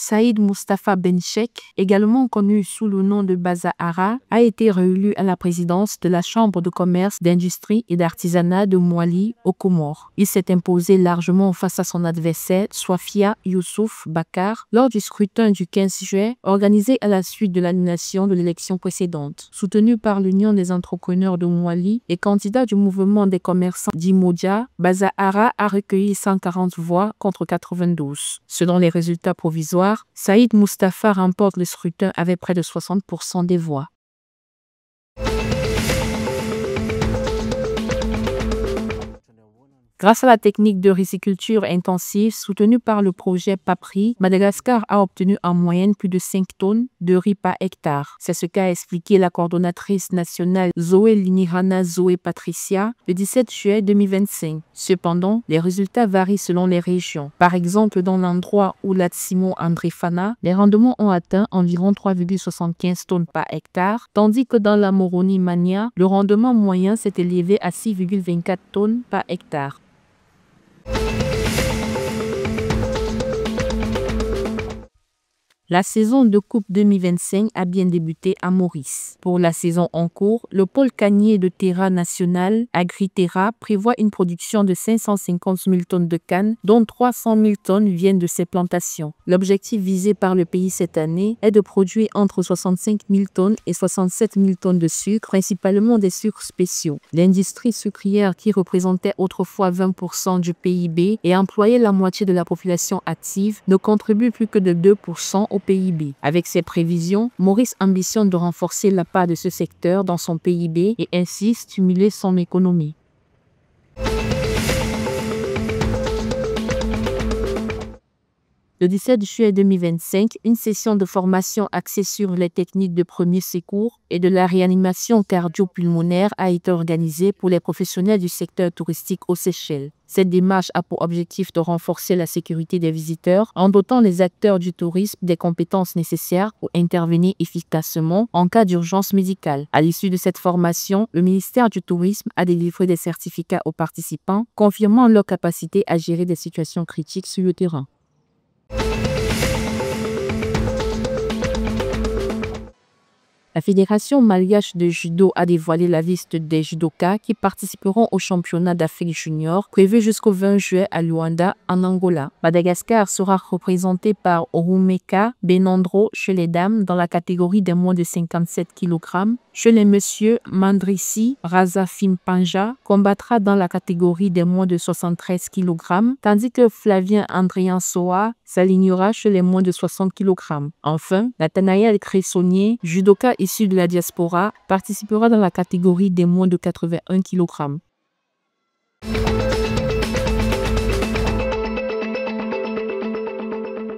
Saïd Moustapha Benchek, également connu sous le nom de Bazahara, a été réélu à la présidence de la Chambre de commerce, d'industrie et d'artisanat de Mouali aux Comores. Il s'est imposé largement face à son adversaire Swafia Youssouf Bakar lors du scrutin du 15 juillet organisé à la suite de l'annulation de l'élection précédente. Soutenu par l'Union des entrepreneurs de Mouali et candidat du mouvement des commerçants d'Imodia, Bazahara a recueilli 140 voix contre 92. Selon les résultats provisoires, Saïd Moustapha remporte le scrutin avec près de 60% des voix. Grâce à la technique de riziculture intensive soutenue par le projet PAPRI, Madagascar a obtenu en moyenne plus de 5 tonnes de riz par hectare. C'est ce qu'a expliqué la coordonnatrice nationale Zoé Linirana Zoé Patricia le 17 juillet 2025. Cependant, les résultats varient selon les régions. Par exemple, dans l'endroit où Latsimo Andrefana, les rendements ont atteint environ 3,75 tonnes par hectare, tandis que dans la Moroni Mania, le rendement moyen s'est élevé à 6,24 tonnes par hectare. La saison de Coupe 2025 a bien débuté à Maurice. Pour la saison en cours, le pôle cannier de Terra National, AgriTerra, prévoit une production de 550 000 tonnes de canne, dont 300 000 tonnes viennent de ses plantations. L'objectif visé par le pays cette année est de produire entre 65 000 tonnes et 67 000 tonnes de sucre, principalement des sucres spéciaux. L'industrie sucrière, qui représentait autrefois 20% du PIB et employait la moitié de la population active, ne contribue plus que de 2% au PIB. Avec ces prévisions, Maurice ambitionne de renforcer la part de ce secteur dans son PIB et ainsi stimuler son économie. Le 17 juillet 2025, une session de formation axée sur les techniques de premier secours et de la réanimation cardio-pulmonaire a été organisée pour les professionnels du secteur touristique aux Seychelles. Cette démarche a pour objectif de renforcer la sécurité des visiteurs en dotant les acteurs du tourisme des compétences nécessaires pour intervenir efficacement en cas d'urgence médicale. À l'issue de cette formation, le ministère du Tourisme a délivré des certificats aux participants, confirmant leur capacité à gérer des situations critiques sur le terrain. La Fédération malgache de judo a dévoilé la liste des judokas qui participeront au championnat d'Afrique junior prévu jusqu'au 20 juillet à Luanda, en Angola. Madagascar sera représenté par Orumeka Benandro chez les dames dans la catégorie des moins de 57 kg. Chez les messieurs, Mandrissi Razafim-Panja combattra dans la catégorie des moins de 73 kg, tandis que Flavien Andrian Soa s'alignera chez les moins de 60 kg. Enfin, Nathanaël Cressonnier, judoka issu de la diaspora, participera dans la catégorie des moins de 81 kg.